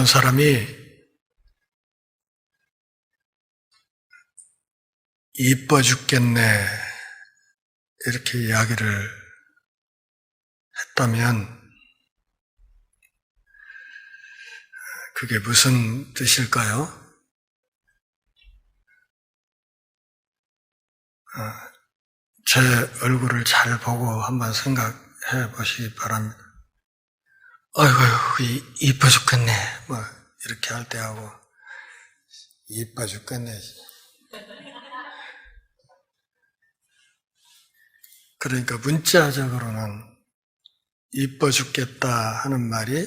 어떤 사람이 이뻐 죽겠네 이렇게 이야기를 했다면 그게 무슨 뜻일까요? 제 얼굴을 잘 보고 한번 생각해 보시기 바랍니다. 어이구, 이뻐 죽겠네. 뭐, 이렇게 할 때하고, 이뻐 죽겠네. 그러니까 문자적으로는 이뻐 죽겠다 하는 말이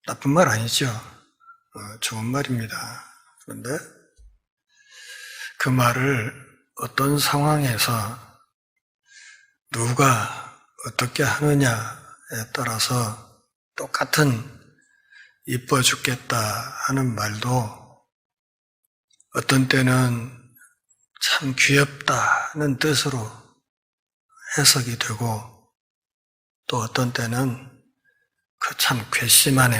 나쁜 말 아니죠. 좋은 말입니다. 그런데 그 말을 어떤 상황에서 누가 어떻게 하느냐에 따라서 똑같은 이뻐 죽겠다 하는 말도 어떤 때는 참 귀엽다는 뜻으로 해석이 되고 또 어떤 때는 그 참 괘씸하네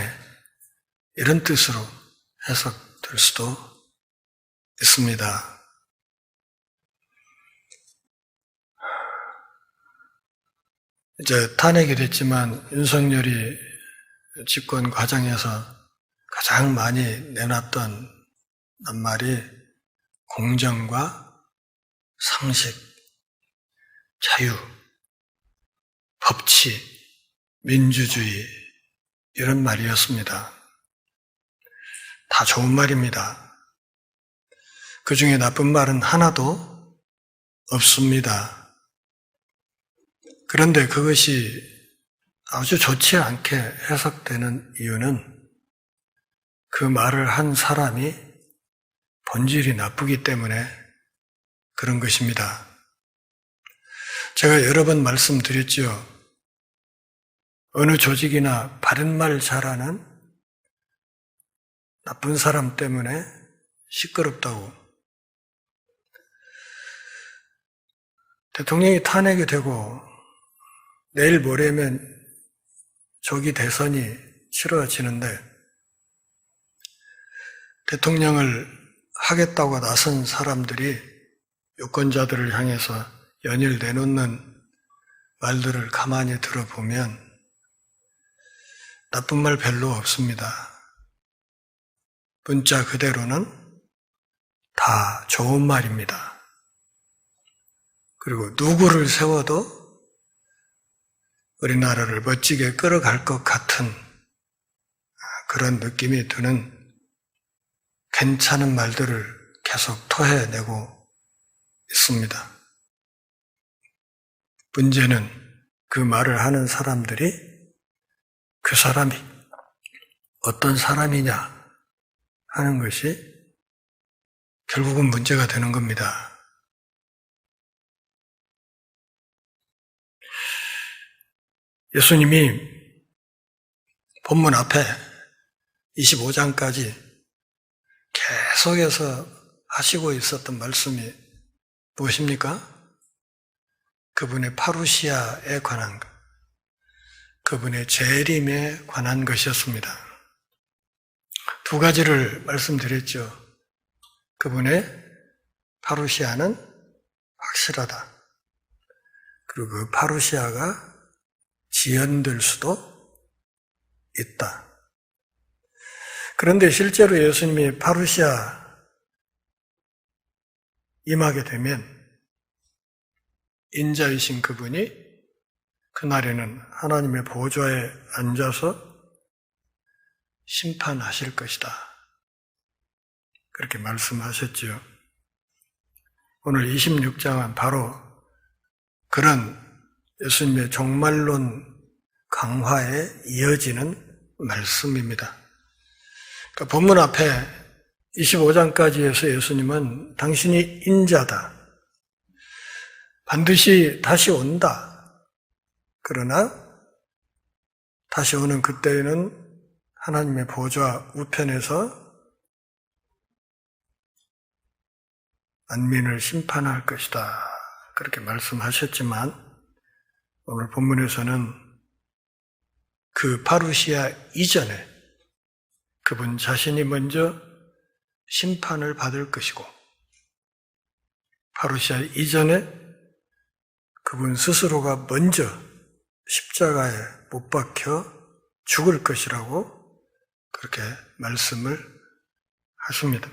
이런 뜻으로 해석될 수도 있습니다. 이제 탄핵이 됐지만 윤석열이 집권 과정에서 가장 많이 내놨던 낱말이 공정과 상식, 자유, 법치, 민주주의 이런 말이었습니다. 다 좋은 말입니다. 그 중에 나쁜 말은 하나도 없습니다. 그런데 그것이 아주 좋지 않게 해석되는 이유는 그 말을 한 사람이 본질이 나쁘기 때문에 그런 것입니다. 제가 여러 번 말씀드렸죠. 어느 조직이나 바른 말 잘하는 나쁜 사람 때문에 시끄럽다고. 대통령이 탄핵이 되고 내일 모레면 조기 대선이 치러지는데 대통령을 하겠다고 나선 사람들이 유권자들을 향해서 연일 내놓는 말들을 가만히 들어보면 나쁜 말 별로 없습니다. 문자 그대로는 다 좋은 말입니다. 그리고 누구를 세워도 우리나라를 멋지게 끌어갈 것 같은 그런 느낌이 드는 괜찮은 말들을 계속 토해내고 있습니다. 문제는 그 말을 하는 사람들이 그 사람이 어떤 사람이냐 하는 것이 결국은 문제가 되는 겁니다. 예수님이 본문 앞에 25장까지 계속해서 하시고 있었던 말씀이 무엇입니까? 그분의 파루시아에 관한 것, 그분의 재림에 관한 것이었습니다. 두 가지를 말씀드렸죠. 그분의 파루시아는 확실하다. 그리고 그 파루시아가 지연될 수도 있다. 그런데 실제로 예수님이 파루시아 임하게 되면 인자이신 그분이 그날에는 하나님의 보좌에 앉아서 심판하실 것이다. 그렇게 말씀하셨지요. 오늘 26장은 바로 그런 예수님의 종말론 강화에 이어지는 말씀입니다. 그러니까 본문 앞에 25장까지 해서 예수님은 당신이 인자다. 반드시 다시 온다. 그러나 다시 오는 그때에는 하나님의 보좌 우편에서 만민을 심판할 것이다. 그렇게 말씀하셨지만 오늘 본문에서는 그 파루시아 이전에 그분 자신이 먼저 심판을 받을 것이고, 파루시아 이전에 그분 스스로가 먼저 십자가에 못 박혀 죽을 것이라고 그렇게 말씀을 하십니다.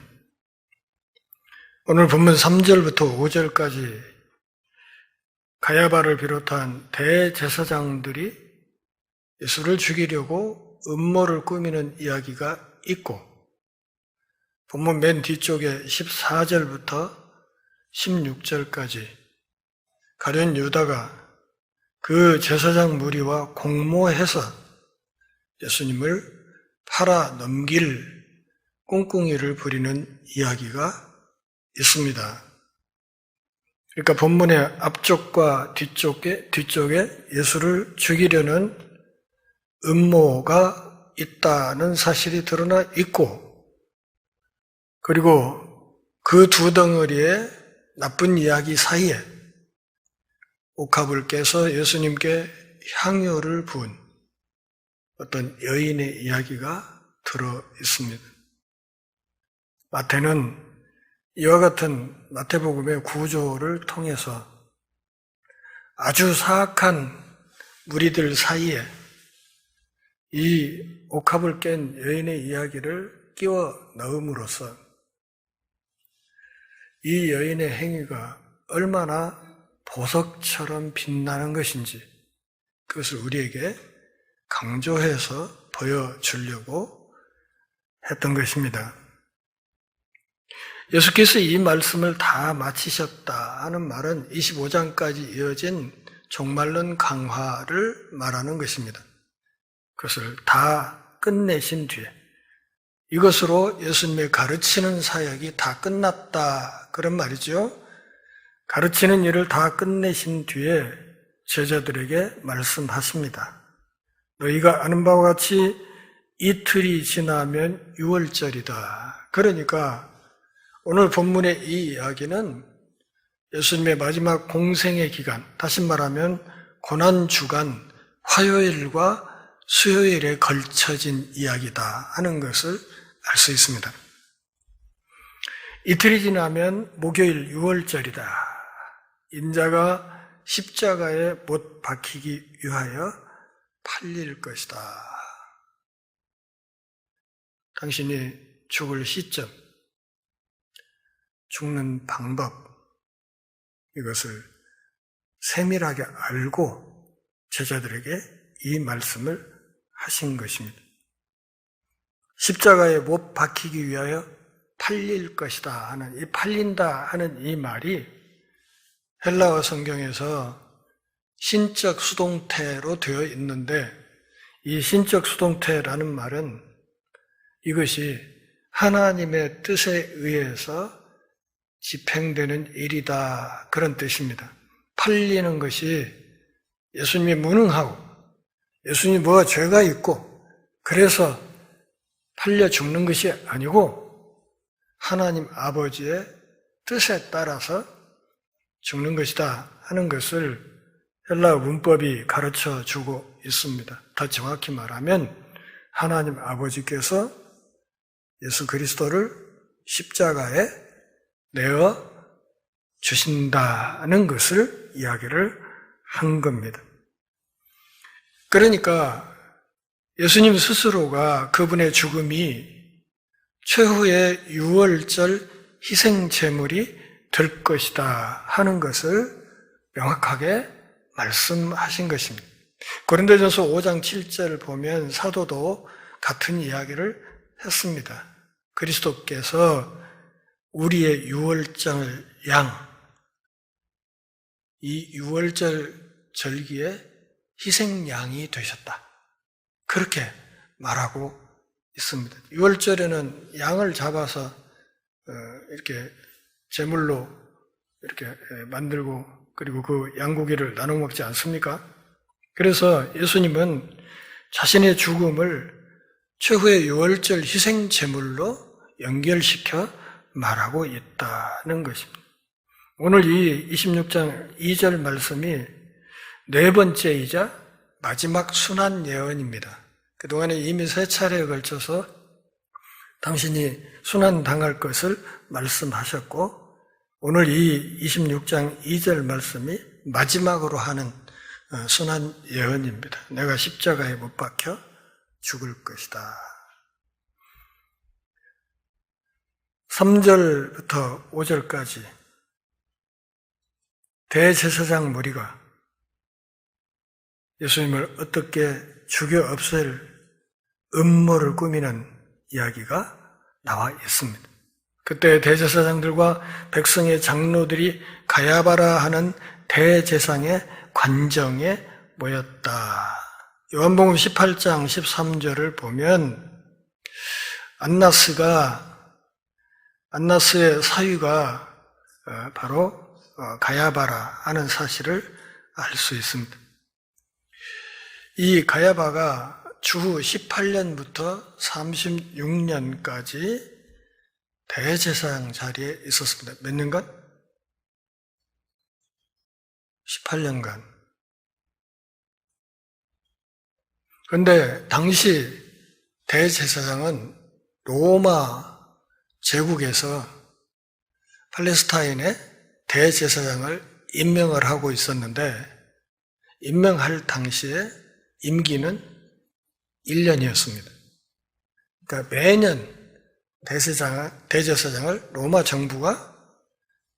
오늘 본문 3절부터 5절까지 가야바를 비롯한 대제사장들이 예수를 죽이려고 음모를 꾸미는 이야기가 있고, 본문 맨 뒤쪽에 14절부터 16절까지 가룟 유다가 그 제사장 무리와 공모해서 예수님을 팔아 넘길 꿍꿍이를 부리는 이야기가 있습니다. 그러니까 본문의 앞쪽과 뒤쪽에 예수를 죽이려는 음모가 있다는 사실이 드러나 있고, 그리고 그 두 덩어리의 나쁜 이야기 사이에 옥합을 깨서 예수님께 향유를 부은 어떤 여인의 이야기가 들어 있습니다. 마태는 이와 같은 마태복음의 구조를 통해서 아주 사악한 무리들 사이에 이 옥합을 깬 여인의 이야기를 끼워 넣음으로써 이 여인의 행위가 얼마나 보석처럼 빛나는 것인지 그것을 우리에게 강조해서 보여주려고 했던 것입니다. 예수께서 이 말씀을 다 마치셨다 하는 말은 25장까지 이어진 종말론 강화를 말하는 것입니다. 그것을 다 끝내신 뒤에 이것으로 예수님의 가르치는 사역이 다 끝났다 그런 말이죠. 가르치는 일을 다 끝내신 뒤에 제자들에게 말씀하십니다. 너희가 아는 바와 같이 이틀이 지나면 유월절이다. 그러니까 오늘 본문의 이 이야기는 예수님의 마지막 공생의 기간, 다시 말하면 고난주간 화요일과 수요일에 걸쳐진 이야기다 하는 것을 알 수 있습니다. 이틀이 지나면 목요일 유월절이다. 인자가 십자가에 못 박히기 위하여 팔릴 것이다. 당신이 죽을 시점, 죽는 방법, 이것을 세밀하게 알고 제자들에게 이 말씀을 하신 것입니다. 십자가에 못 박히기 위하여 팔릴 것이다 하는 이 팔린다 하는 이 말이 헬라어 성경에서 신적 수동태로 되어 있는데, 이 신적 수동태라는 말은 이것이 하나님의 뜻에 의해서 집행되는 일이다 그런 뜻입니다. 팔리는 것이 예수님이 무능하고 예수님이 뭐가 죄가 있고 그래서 팔려 죽는 것이 아니고 하나님 아버지의 뜻에 따라서 죽는 것이다 하는 것을 헬라어 문법이 가르쳐 주고 있습니다. 더 정확히 말하면 하나님 아버지께서 예수 그리스도를 십자가에 내어 주신다는 것을 이야기를 한 겁니다. 그러니까 예수님 스스로가 그분의 죽음이 최후의 유월절 희생제물이 될 것이다 하는 것을 명확하게 말씀하신 것입니다. 고린도전서 5장 7절 보면 사도도 같은 이야기를 했습니다. 그리스도께서 우리의 유월절 이 유월절 절기에 희생양이 되셨다. 그렇게 말하고 있습니다. 유월절에는 양을 잡아서 이렇게 제물로 이렇게 만들고 그리고 그 양고기를 나눠 먹지 않습니까? 그래서 예수님은 자신의 죽음을 최후의 유월절 희생 제물로 연결시켜 말하고 있다는 것입니다. 오늘 이 26장 2절 말씀이 네 번째이자 마지막 순환 예언입니다. 그동안에 이미 3차례에 걸쳐서 당신이 순환당할 것을 말씀하셨고 오늘 이 26장 2절 말씀이 마지막으로 하는 순환 예언입니다. 내가 십자가에 못 박혀 죽을 것이다. 3절부터 5절까지 대제사장 무리가 예수님을 어떻게 죽여 없앨 음모를 꾸미는 이야기가 나와 있습니다. 그때 대제사장들과 백성의 장로들이 가야바라 하는 대제사장의 관정에 모였다. 요한복음 18장 13절을 보면 안나스의 사위가 바로 가야바라 하는 사실을 알 수 있습니다. 이 가야바가 주후 18년부터 36년까지 대제사장 자리에 있었습니다. 몇 년간? 18년간. 그런데 당시 대제사장은 로마 제국에서 팔레스타인의 대제사장을 임명을 하고 있었는데 임명할 당시에 임기는 1년이었습니다. 그러니까 매년 대제사장을 로마 정부가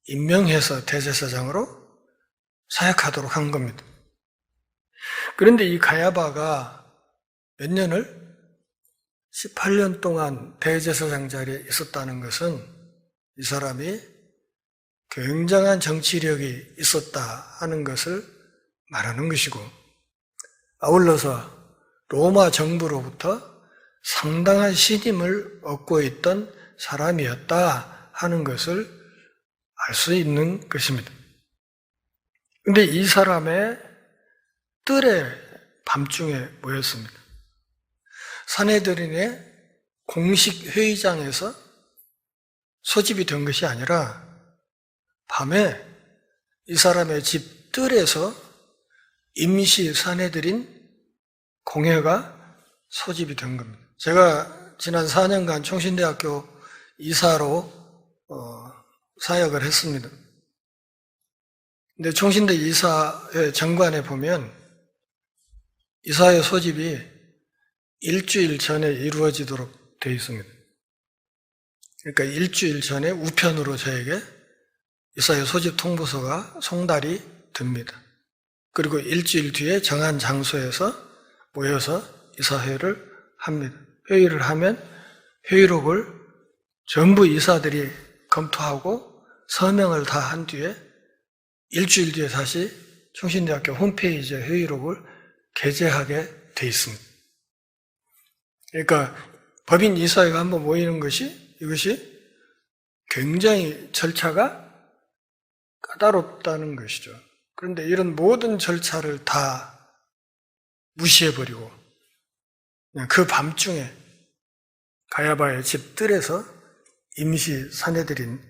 임명해서 대제사장으로 사역하도록 한 겁니다. 그런데 이 가야바가 몇 년을 18년 동안 대제사장 자리에 있었다는 것은 이 사람이 굉장한 정치력이 있었다 하는 것을 말하는 것이고 아울러서 로마 정부로부터 상당한 신임을 얻고 있던 사람이었다 하는 것을 알 수 있는 것입니다. 그런데 이 사람의 뜰에 밤중에 모였습니다. 산헤드린의 공식 회의장에서 소집이 된 것이 아니라 밤에 이 사람의 집 뜰에서 임시 산헤드린 공회가 소집이 된 겁니다. 제가 지난 4년간 총신대학교 이사로 사역을 했습니다. 근데 총신대 이사의 정관에 보면 이사회 소집이 일주일 전에 이루어지도록 되어 있습니다. 그러니까 일주일 전에 우편으로 저에게 이사회 소집 통보서가 송달이 됩니다. 그리고 일주일 뒤에 정한 장소에서 모여서 이사회를 합니다. 회의를 하면 회의록을 전부 이사들이 검토하고 서명을 다 한 뒤에 일주일 뒤에 다시 총신대학교 홈페이지에 회의록을 게재하게 돼 있습니다. 그러니까 법인 이사회가 한번 모이는 이것이 굉장히 절차가 까다롭다는 것이죠. 그런데 이런 모든 절차를 다 무시해버리고 그냥 그 밤중에 가야바의 집 뜰에서 임시 산헤드린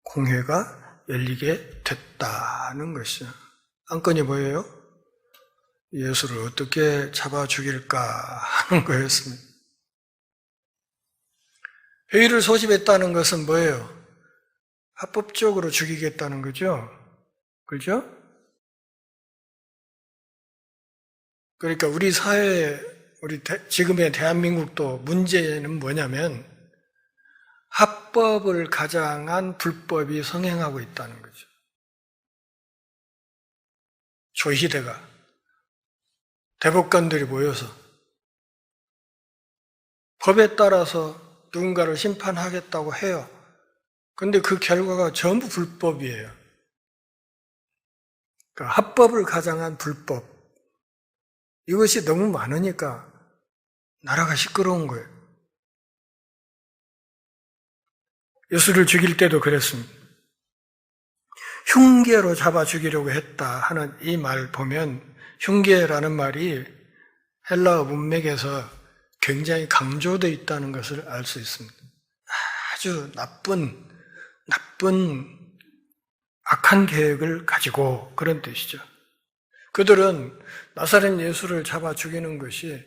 공회가 열리게 됐다는 것이죠. 안건이 뭐예요? 예수를 어떻게 잡아 죽일까 하는 거였습니다. 회의를 소집했다는 것은 뭐예요? 합법적으로 죽이겠다는 거죠. 그렇죠? 그러니까 우리 사회, 지금의 대한민국도 문제는 뭐냐면 합법을 가장한 불법이 성행하고 있다는 거죠. 조희대가 대법관들이 모여서 법에 따라서 누군가를 심판하겠다고 해요. 그런데 그 결과가 전부 불법이에요. 그러니까 합법을 가장한 불법. 이것이 너무 많으니까 나라가 시끄러운 거예요. 예수를 죽일 때도 그랬습니다. 흉계로 잡아 죽이려고 했다 하는 이 말 보면 흉계라는 말이 헬라어 문맥에서 굉장히 강조되어 있다는 것을 알 수 있습니다. 아주 나쁜 악한 계획을 가지고 그런 뜻이죠. 그들은 나사렛 예수를 잡아 죽이는 것이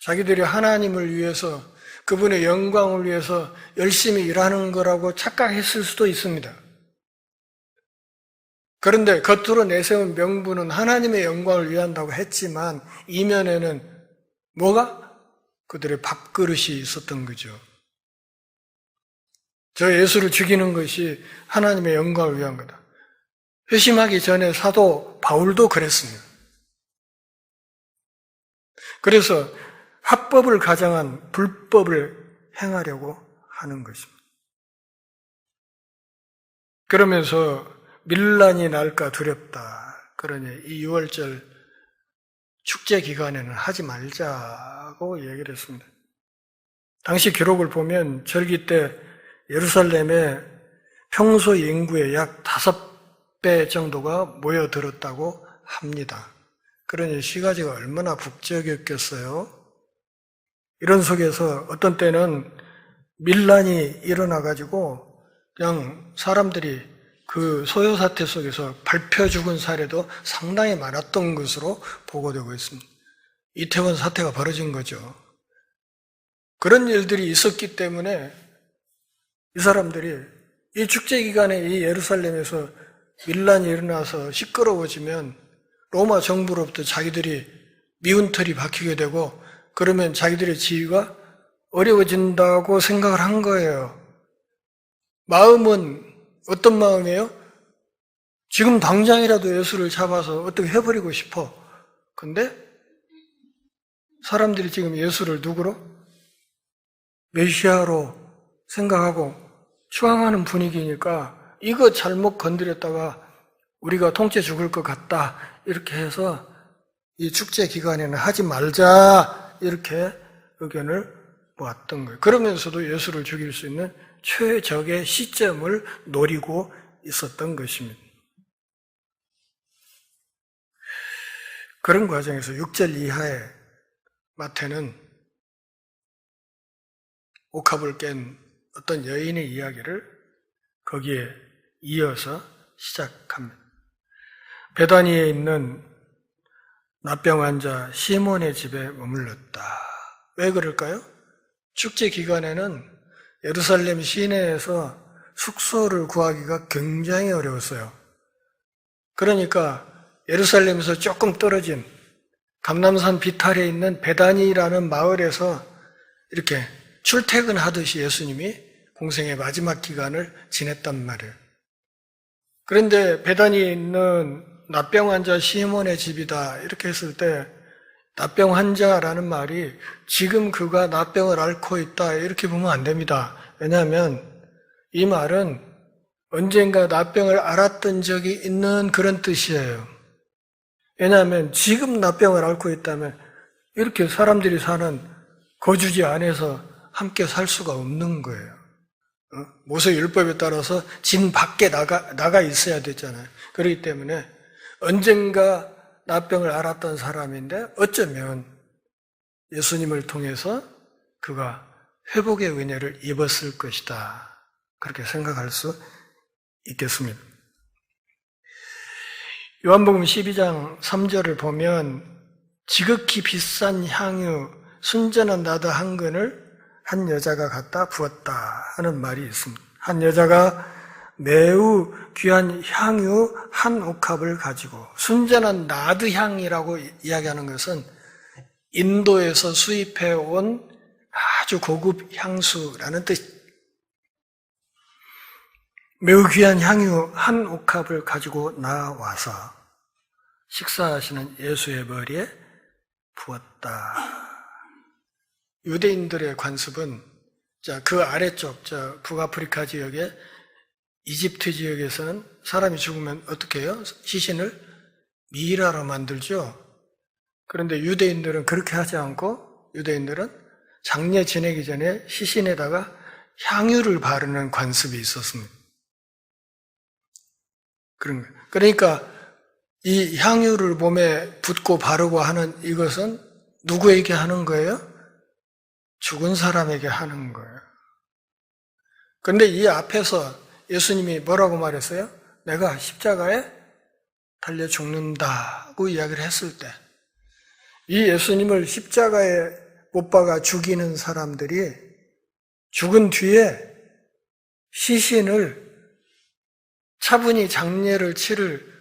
자기들이 하나님을 위해서 그분의 영광을 위해서 열심히 일하는 거라고 착각했을 수도 있습니다. 그런데 겉으로 내세운 명분은 하나님의 영광을 위한다고 했지만 이면에는 뭐가? 그들의 밥그릇이 있었던 거죠. 저 예수를 죽이는 것이 하나님의 영광을 위한 거다. 회심하기 전에 사도 바울도 그랬습니다. 그래서 합법을 가장한 불법을 행하려고 하는 것입니다. 그러면서 밀란이 날까 두렵다. 그러니 이 6월절 축제 기간에는 하지 말자고 얘기를 했습니다. 당시 기록을 보면 절기 때 예루살렘에 평소 인구의 약 5배 정도가 모여들었다고 합니다. 그러니 시가지가 얼마나 북적였겠어요. 이런 속에서 어떤 때는 밀란이 일어나가지고 그냥 사람들이 그 소요 사태 속에서 밟혀 죽은 사례도 상당히 많았던 것으로 보고되고 있습니다. 이태원 사태가 벌어진 거죠. 그런 일들이 있었기 때문에 이 사람들이 이 축제 기간에 이 예루살렘에서 밀란이 일어나서 시끄러워지면 로마 정부로부터 자기들이 미운털이 박히게 되고 그러면 자기들의 지위가 어려워진다고 생각을 한 거예요. 마음은 어떤 마음이에요? 지금 당장이라도 예수를 잡아서 어떻게 해버리고 싶어. 근데 사람들이 지금 예수를 누구로? 메시아로 생각하고 추앙하는 분위기니까 이거 잘못 건드렸다가 우리가 통째 죽을 것 같다. 이렇게 해서 이 축제 기간에는 하지 말자. 이렇게 의견을 모았던 거예요. 그러면서도 예수를 죽일 수 있는 최적의 시점을 노리고 있었던 것입니다. 그런 과정에서 6절 이하에 마태는 옥합을 깬 어떤 여인의 이야기를 거기에 이어서 시작합니다. 베다니에 있는 납병 환자 시몬의 집에 머물렀다. 왜 그럴까요? 축제 기간에는 예루살렘 시내에서 숙소를 구하기가 굉장히 어려웠어요. 그러니까 예루살렘에서 조금 떨어진 감람산 비탈에 있는 베다니라는 마을에서 이렇게 출퇴근하듯이 예수님이 공생의 마지막 기간을 지냈단 말이에요. 그런데 베다니에 있는 납병 환자 시몬의 집이다 이렇게 했을 때 납병 환자라는 말이 지금 그가 납병을 앓고 있다 이렇게 보면 안 됩니다. 왜냐하면 이 말은 언젠가 납병을 앓았던 적이 있는 그런 뜻이에요. 왜냐하면 지금 납병을 앓고 있다면 이렇게 사람들이 사는 거주지 안에서 함께 살 수가 없는 거예요. 모세율법에 따라서 진 밖에 나가 있어야 되잖아요. 그렇기 때문에 언젠가 납병을 앓았던 사람인데 어쩌면 예수님을 통해서 그가 회복의 은혜를 입었을 것이다. 그렇게 생각할 수 있겠습니다. 요한복음 12장 3절을 보면 지극히 비싼 향유 순전한 나드 한 근을 한 여자가 갖다 부었다 하는 말이 있습니다. 한 여자가 매우 귀한 향유 한 옥합을 가지고 순전한 나드 향이라고 이야기하는 것은 인도에서 수입해 온 아주 고급 향수라는 뜻. 매우 귀한 향유 한 옥합을 가지고 나와서 식사하시는 예수의 머리에 부었다. 유대인들의 관습은 그 아래쪽 북아프리카 지역에 이집트 지역에서는 사람이 죽으면 어떻게 해요? 시신을 미이라로 만들죠. 그런데 유대인들은 그렇게 하지 않고 유대인들은 장례 지내기 전에 시신에다가 향유를 바르는 관습이 있었습니다. 그런 거예요. 그러니까 이 향유를 몸에 붓고 바르고 하는 이것은 누구에게 하는 거예요? 죽은 사람에게 하는 거예요. 그런데 이 앞에서 예수님이 뭐라고 말했어요? 내가 십자가에 달려 죽는다고 이야기를 했을 때, 이 예수님을 십자가에 못 박아 죽이는 사람들이 죽은 뒤에 시신을 차분히 장례를 치를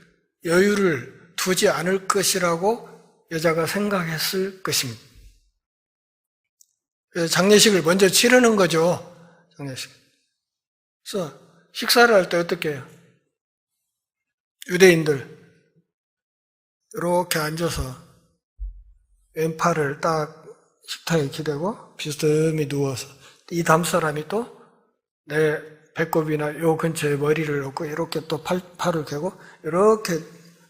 여유를 두지 않을 것이라고 여자가 생각했을 것입니다. 그래서 장례식을 먼저 치르는 거죠. 장례식. 그래서 식사를 할 때 어떻게 해요? 유대인들 이렇게 앉아서 왼팔을 딱 식탁에 기대고 비스듬히 누워서 이 다음 사람이 또 내 배꼽이나 요 근처에 머리를 놓고 이렇게 또 팔을 개고 이렇게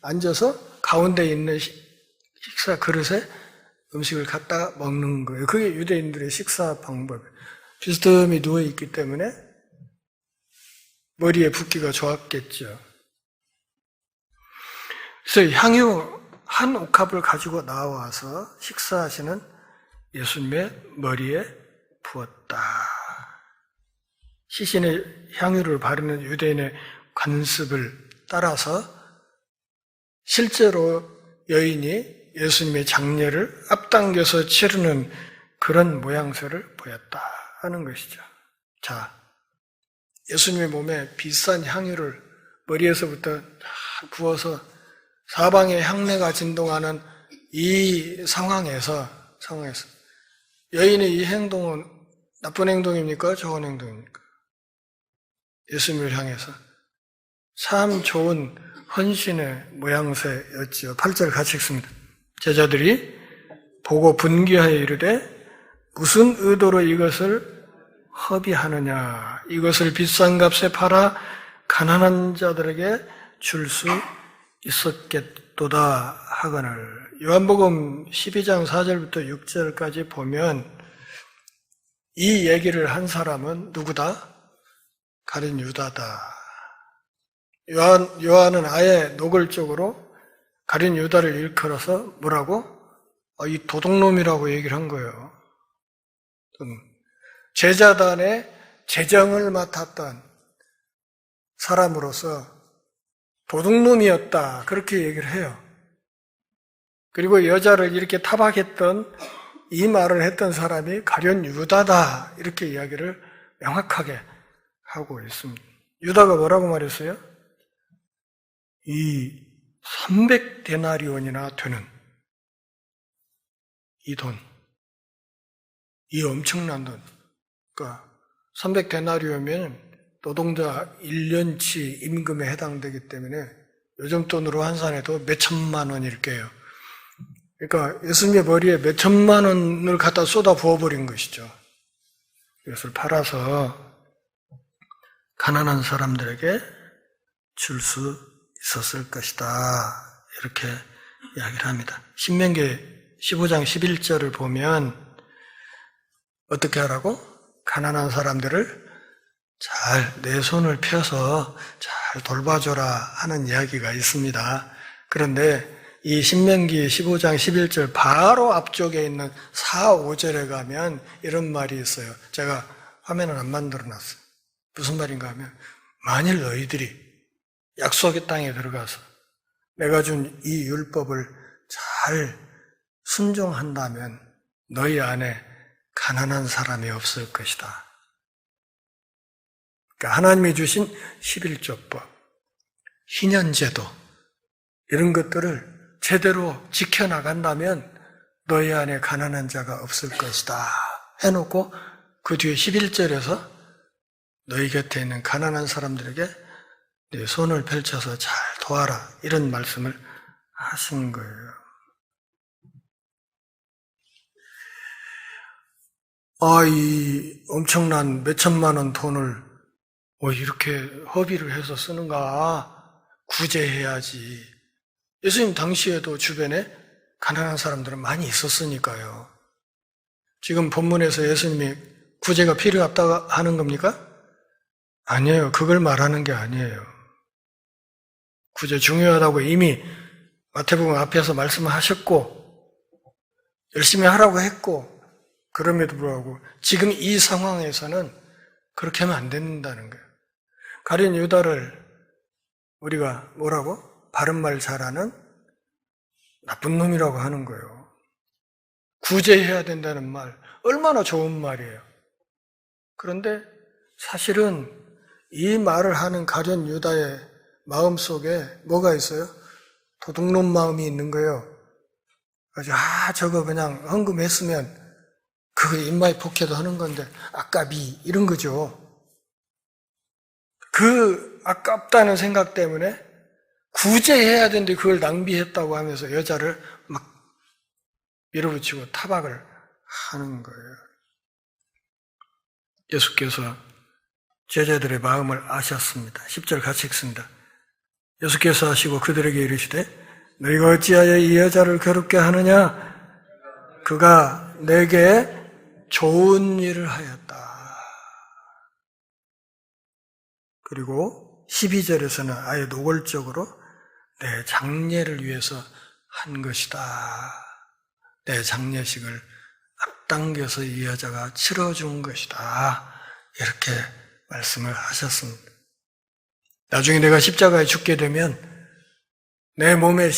앉아서 가운데 있는 식사 그릇에 음식을 갖다 먹는 거예요. 그게 유대인들의 식사 방법이에요. 비스듬히 누워있기 때문에 머리에 붓기가 좋았겠죠. 그래서 향유 한 옥합을 가지고 나와서 식사하시는 예수님의 머리에 부었다. 시신의 향유를 바르는 유대인의 관습을 따라서 실제로 여인이 예수님의 장례를 앞당겨서 치르는 그런 모양새를 보였다 하는 것이죠. 자, 예수님의 몸에 비싼 향유를 머리에서부터 부어서 사방에 향내가 진동하는 이 상황에서 여인의 이 행동은 나쁜 행동입니까? 좋은 행동입니까? 예수님을 향해서 참 좋은 헌신의 모양새였지요. 8절 같이 읽습니다. 제자들이 보고 분기하여 이르되 무슨 의도로 이것을 허비하느냐? 이것을 비싼 값에 팔아 가난한 자들에게 줄 수 있었겠도다 하거늘. 요한복음 12장 4절부터 6절까지 보면 이 얘기를 한 사람은 누구다? 가룟 유다다. 요한은 아예 노골적으로 가룟 유다를 일컬어서 뭐라고? 이 도둑놈이라고 얘기를 한 거예요. 제자단의 재정을 맡았던 사람으로서 도둑놈이었다. 그렇게 얘기를 해요. 그리고 여자를 이렇게 타박했던 이 말을 했던 사람이 가룟 유다다. 이렇게 이야기를 명확하게 하고 있습니다. 유다가 뭐라고 말했어요? 이 300데나리온이나 되는 이 돈, 이 엄청난 돈, 그러니까 300데나리온이면 노동자 1년치 임금에 해당되기 때문에 요즘 돈으로 환산해도 몇 천만 원일 거예요. 그러니까 예수님의 머리에 몇 천만 원을 갖다 쏟아 부어버린 것이죠. 이것을 팔아서 가난한 사람들에게 줄 수 있었을 것이다. 이렇게 이야기를 합니다. 신명기 15장 11절을 보면 어떻게 하라고? 가난한 사람들을 잘 내 손을 펴서 잘 돌봐줘라 하는 이야기가 있습니다. 그런데 이 신명기 15장 11절 바로 앞쪽에 있는 4, 5절에 가면 이런 말이 있어요. 제가 화면을 안 만들어 놨어요. 무슨 말인가 하면 만일 너희들이 약속의 땅에 들어가서 내가 준 이 율법을 잘 순종한다면 너희 안에 가난한 사람이 없을 것이다. 그러니까 하나님이 주신 11조법, 희년제도 이런 것들을 제대로 지켜나간다면 너희 안에 가난한 자가 없을 것이다 해놓고 그 뒤에 11절에서 너희 곁에 있는 가난한 사람들에게 네 손을 펼쳐서 잘 도와라 이런 말씀을 하신 거예요. 이 엄청난 몇 천만 원 돈을 이렇게 허비를 해서 쓰는가? 구제해야지. 예수님 당시에도 주변에 가난한 사람들은 많이 있었으니까요. 지금 본문에서 예수님이 구제가 필요 없다고 하는 겁니까? 아니에요. 그걸 말하는 게 아니에요. 구제 중요하다고 이미 마태복음 앞에서 말씀하셨고 열심히 하라고 했고 그럼에도 불구하고 지금 이 상황에서는 그렇게 하면 안 된다는 거예요. 가룟 유다를 우리가 뭐라고? 바른 말 잘하는 나쁜 놈이라고 하는 거예요. 구제해야 된다는 말, 얼마나 좋은 말이에요. 그런데 사실은 이 말을 하는 가룟 유다의 마음속에 뭐가 있어요? 도둑놈 마음이 있는 거예요. 그래서 저거 그냥 헌금했으면 그거 입마에 복해도 하는 건데 아깝이 이런 거죠. 그 아깝다는 생각 때문에 구제해야 되는데 그걸 낭비했다고 하면서 여자를 막 밀어붙이고 타박을 하는 거예요. 예수께서 제자들의 마음을 아셨습니다. 10절 같이 읽습니다. 예수께서 하시고 그들에게 이르시되 너희가 어찌하여 이 여자를 괴롭게 하느냐? 그가 내게 좋은 일을 하였다. 그리고 12절에서는 아예 노골적으로 내 장례를 위해서 한 것이다. 내 장례식을 앞당겨서 이 여자가 치러준 것이다. 이렇게 말씀을 하셨습니다. 나중에 내가 십자가에 죽게 되면 내 몸에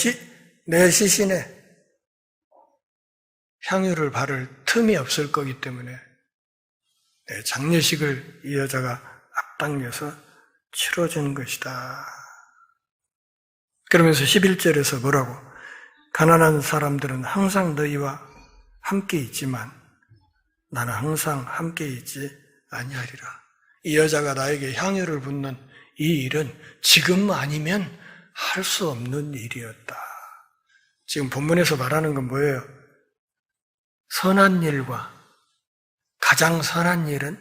내 시신에 향유를 바를 틈이 없을 거기 때문에 내 장례식을 이 여자가 앞당겨서 치러준 것이다. 그러면서 11절에서 뭐라고? 가난한 사람들은 항상 너희와 함께 있지만 나는 항상 함께 있지 아니하리라. 이 여자가 나에게 향유를 붓는 이 일은 지금 아니면 할 수 없는 일이었다. 지금 본문에서 말하는 건 뭐예요? 선한 일과 가장 선한 일은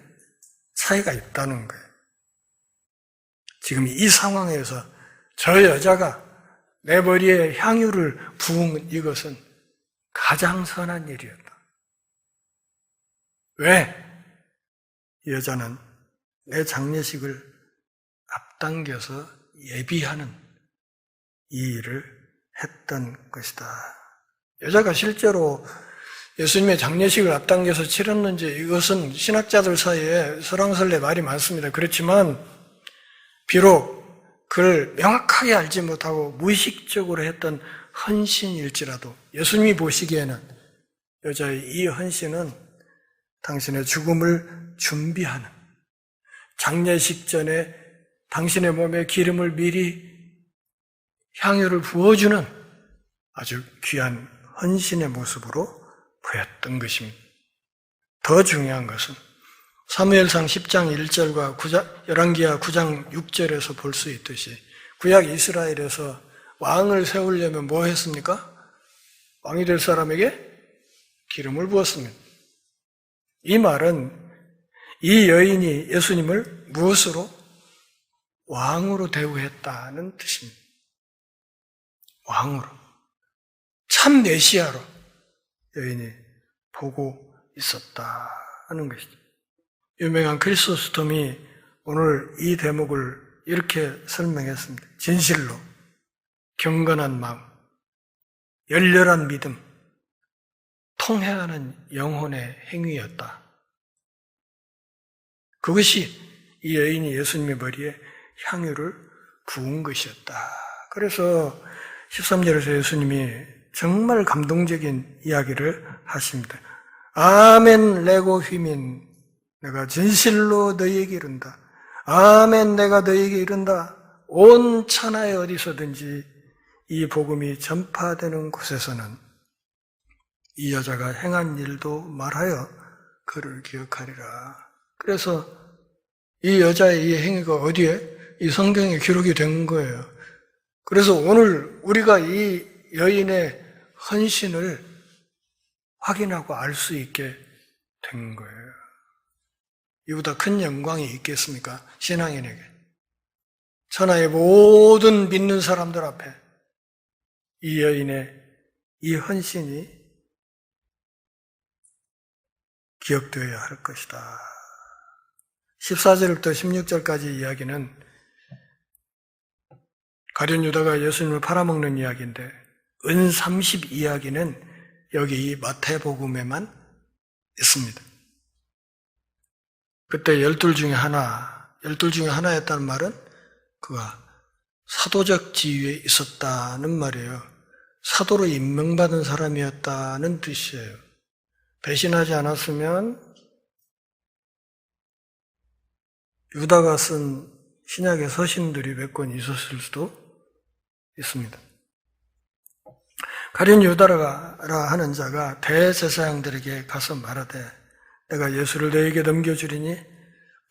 차이가 있다는 거예요. 지금 이 상황에서 저 여자가 내 머리에 향유를 부은 이것은 가장 선한 일이었다. 왜? 이 여자는 내 장례식을 앞당겨서 예비하는 이 일을 했던 것이다. 여자가 실제로 예수님의 장례식을 앞당겨서 치렀는지 이것은 신학자들 사이에 설왕설래 말이 많습니다. 그렇지만 비록 그를 명확하게 알지 못하고 무의식적으로 했던 헌신일지라도 예수님이 보시기에는 여자의 이 헌신은 당신의 죽음을 준비하는, 장례식 전에 당신의 몸에 기름을 미리 향유를 부어주는 아주 귀한 헌신의 모습으로 보였던 것입니다. 더 중요한 것은 사무엘상 10장 1절과 열왕기하 9장 6절에서 볼 수 있듯이 구약 이스라엘에서 왕을 세우려면 뭐 했습니까? 왕이 될 사람에게 기름을 부었습니다. 이 말은 이 여인이 예수님을 무엇으로? 왕으로 대우했다는 뜻입니다. 왕으로. 참 메시아로 여인이 보고 있었다 하는 것이죠. 유명한 크리소스톰이 오늘 이 대목을 이렇게 설명했습니다. 진실로, 경건한 마음, 열렬한 믿음, 통해하는 영혼의 행위였다. 그것이 이 여인이 예수님의 머리에 향유를 부은 것이었다. 그래서 13절에서 예수님이 정말 감동적인 이야기를 하십니다. 아멘 레고 휘민, 내가 진실로 너희에게 이른다. 아멘, 내가 너희에게 이른다. 온 천하에 어디서든지 이 복음이 전파되는 곳에서는 이 여자가 행한 일도 말하여 그를 기억하리라. 그래서 이 여자의 이 행위가 어디에? 이 성경에 기록이 된 거예요. 그래서 오늘 우리가 이 여인의 헌신을 확인하고 알 수 있게 된 거예요. 이보다 큰 영광이 있겠습니까? 신앙인에게. 천하의 모든 믿는 사람들 앞에 이 여인의 이 헌신이 기억되어야 할 것이다. 14절부터 16절까지 이야기는 가룟 유다가 예수님을 팔아먹는 이야기인데 은 30 이야기는 여기 이 마태복음에만 있습니다. 그때 12 중에 하나였다는 말은 그가 사도적 지위에 있었다는 말이에요. 사도로 임명받은 사람이었다는 뜻이에요. 배신하지 않았으면 유다가 쓴 신약의 서신들이 몇 권 있었을 수도 있습니다. 가룟 유다라 하는 자가 대제사장들에게 가서 말하되 내가 예수를 너에게 넘겨주리니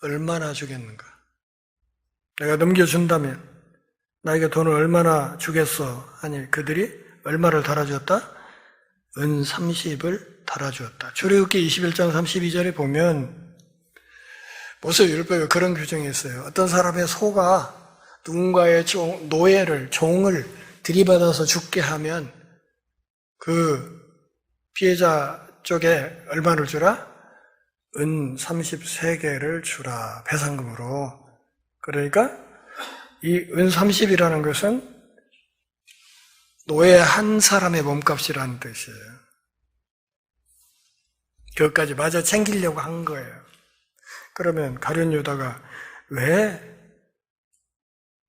얼마나 주겠는가? 내가 넘겨준다면 나에게 돈을 얼마나 주겠어? 하니 그들이 얼마를 달아주었다? 은 30을 달아주었다. 출애굽기 21장 32절에 보면 모세율법에 그런 규정이 있어요. 어떤 사람의 소가 누군가의 노예를, 종을 들이받아서 죽게 하면 그 피해자 쪽에 얼마를 주라? 은 33개를 주라. 배상금으로. 그러니까 이 은 30이라는 것은 노예 한 사람의 몸값이라는 뜻이에요. 그것까지 마저 챙기려고 한 거예요. 그러면 가룟 유다가 왜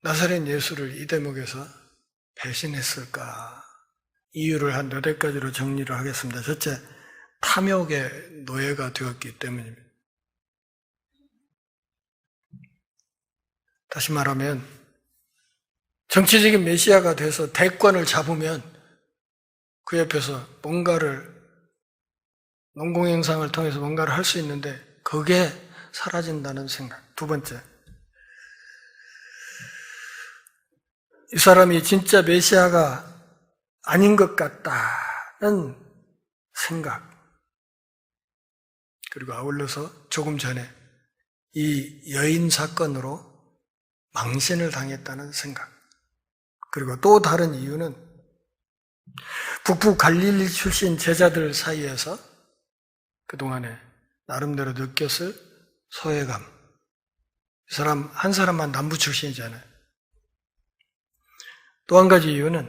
나사렛 예수를 이 대목에서 배신했을까? 이유를 한 4가지로 정리를 하겠습니다. 첫째, 탐욕의 노예가 되었기 때문입니다. 다시 말하면 정치적인 메시아가 돼서 대권을 잡으면 그 옆에서 뭔가를 농공행상을 통해서 뭔가를 할 수 있는데 그게 사라진다는 생각. 두 번째, 이 사람이 진짜 메시아가 아닌 것 같다는 생각. 그리고 아울러서 조금 전에 이 여인 사건으로 망신을 당했다는 생각. 그리고 또 다른 이유는 북부 갈릴리 출신 제자들 사이에서 그동안에 나름대로 느꼈을 소외감. 이 사람 한 사람만 남부 출신이잖아요. 또 한 가지 이유는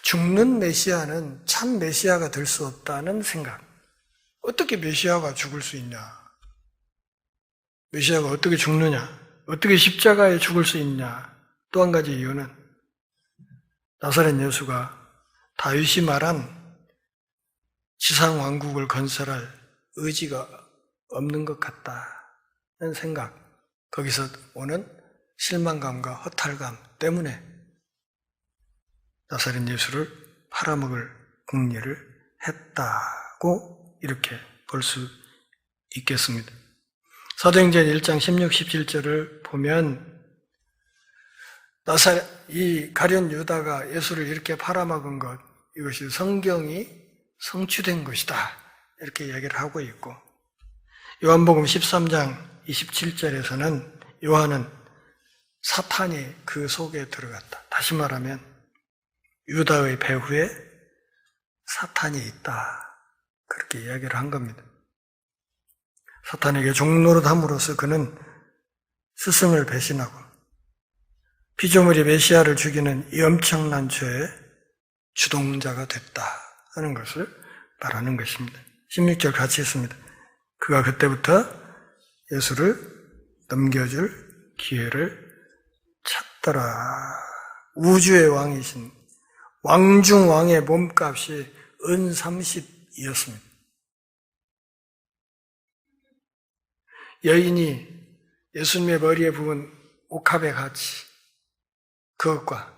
죽는 메시아는 참 메시아가 될 수 없다는 생각. 어떻게 메시아가 죽을 수 있냐? 메시아가 어떻게 죽느냐? 어떻게 십자가에 죽을 수 있냐? 또 한 가지 이유는 나사렛 예수가 다윗이 말한 지상 왕국을 건설할 의지가 없는 것 같다는 생각, 거기서 오는 실망감과 허탈감 때문에 나사렛 예수를 팔아먹을 궁리를 했다고 이렇게 볼 수 있겠습니다. 사도행전 1장 16, 17절을 보면 이 가룟 유다가 예수를 이렇게 팔아먹은 것, 이것이 성경이 성취된 것이다. 이렇게 얘기를 하고 있고, 요한복음 13장 27절에서는 요한은 사탄이 그 속에 들어갔다. 다시 말하면 유다의 배후에 사탄이 있다. 그렇게 이야기를 한 겁니다. 사탄에게 종노릇함으로써 그는 스승을 배신하고 피조물이 메시아를 죽이는 이 엄청난 죄의 주동자가 됐다 하는 것을 말하는 것입니다. 16절 같이 있습니다. 그가 그때부터 예수를 넘겨줄 기회를 찾더라. 우주의 왕이신 왕중왕의 몸값이 은 30이었습니다. 여인이 예수님의 머리에 부은 옥합의 가치, 그것과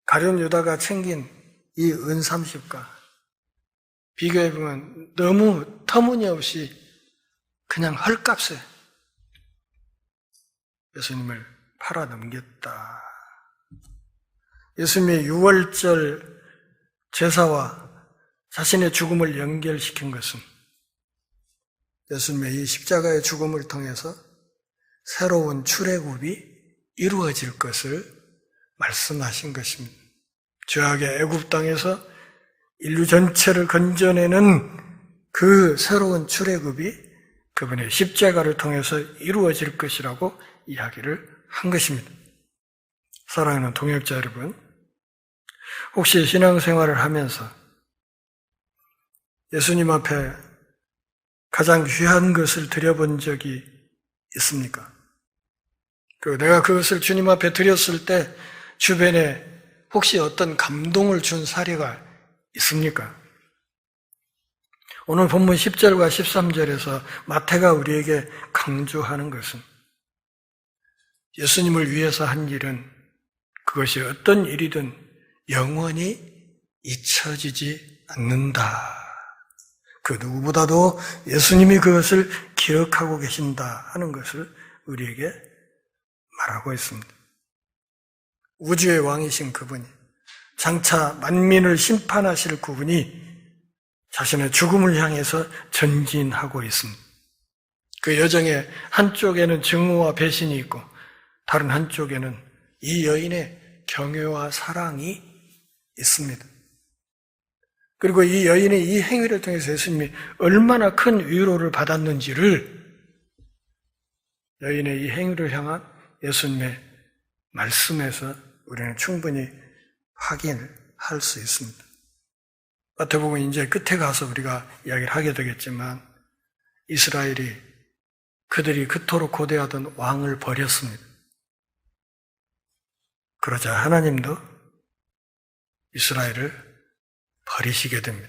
가룟 유다가 챙긴 이 은 30과 비교해보면 너무 터무니없이 그냥 헐값에 예수님을 팔아넘겼다. 예수님의 유월절 제사와 자신의 죽음을 연결시킨 것은 예수님의 이 십자가의 죽음을 통해서 새로운 출애굽이 이루어질 것을 말씀하신 것입니다. 죄악의 애굽 땅에서 인류 전체를 건져내는 그 새로운 출애굽이 그분의 십자가를 통해서 이루어질 것이라고 이야기를 한 것입니다. 사랑하는 동역자 여러분, 혹시 신앙생활을 하면서 예수님 앞에 가장 귀한 것을 드려본 적이 있습니까? 그리고 내가 그것을 주님 앞에 드렸을 때 주변에 혹시 어떤 감동을 준 사례가 있습니까? 오늘 본문 10절과 13절에서 마태가 우리에게 강조하는 것은 예수님을 위해서 한 일은 그것이 어떤 일이든 영원히 잊혀지지 않는다. 그 누구보다도 예수님이 그것을 기억하고 계신다 하는 것을 우리에게 말하고 있습니다. 우주의 왕이신 그분이, 장차 만민을 심판하실 그분이 자신의 죽음을 향해서 전진하고 있습니다. 그 여정의 한쪽에는 증오와 배신이 있고 다른 한쪽에는 이 여인의 경외와 사랑이 있습니다. 그리고 이 여인의 이 행위를 통해서 예수님이 얼마나 큰 위로를 받았는지를 여인의 이 행위를 향한 예수님의 말씀에서 우리는 충분히 확인할 수 있습니다. 마태복음 이제 끝에 가서 우리가 이야기를 하게 되겠지만 이스라엘이 그들이 그토록 고대하던 왕을 버렸습니다. 그러자 하나님도 이스라엘을 버리시게 됩니다.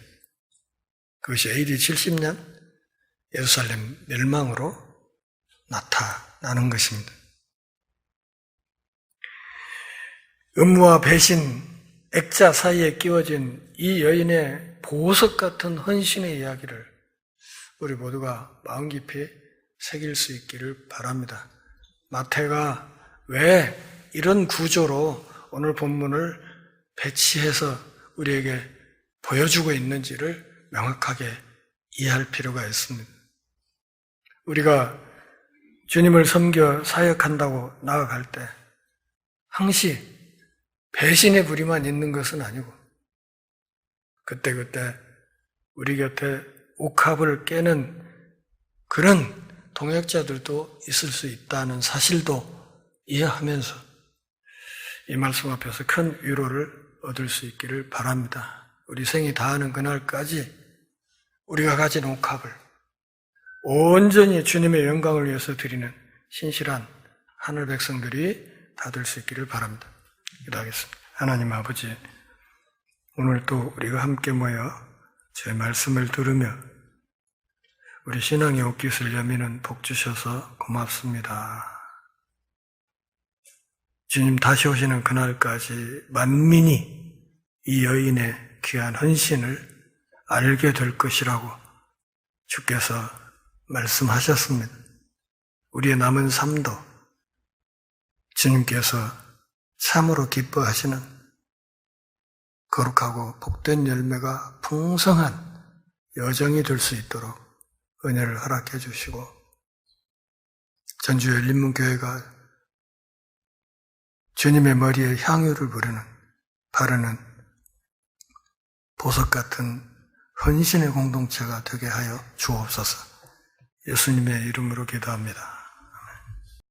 그것이 AD 70년 예루살렘 멸망으로 나타나는 것입니다. 음모와 배신, 액자 사이에 끼워진 이 여인의 보석 같은 헌신의 이야기를 우리 모두가 마음 깊이 새길 수 있기를 바랍니다. 마태가 왜 이런 구조로 오늘 본문을 배치해서 우리에게 보여주고 있는지를 명확하게 이해할 필요가 있습니다. 우리가 주님을 섬겨 사역한다고 나아갈 때 항시 배신의 불이만 있는 것은 아니고 그때그때 우리 곁에 옥합을 깨는 그런 동역자들도 있을 수 있다는 사실도 이해하면서 이 말씀 앞에서 큰 위로를 얻을 수 있기를 바랍니다. 우리 생이 다하는 그날까지 우리가 가진 옥합을 온전히 주님의 영광을 위해서 드리는 신실한 하늘 백성들이 다 될 수 있기를 바랍니다. 기도하겠습니다. 하나님 아버지, 오늘 또 우리가 함께 모여 제 말씀을 들으며 우리 신앙의 옷깃을 여미는 복 주셔서 고맙습니다. 주님 다시 오시는 그날까지 만민이 이 여인의 귀한 헌신을 알게 될 것이라고 주께서 말씀하셨습니다. 우리의 남은 삶도 주님께서 참으로 기뻐하시는 거룩하고 복된 열매가 풍성한 여정이 될 수 있도록 은혜를 허락해 주시고 전주 열린문교회가 주님의 머리에 향유를 바르는 보석 같은 헌신의 공동체가 되게 하여 주옵소서. 예수님의 이름으로 기도합니다.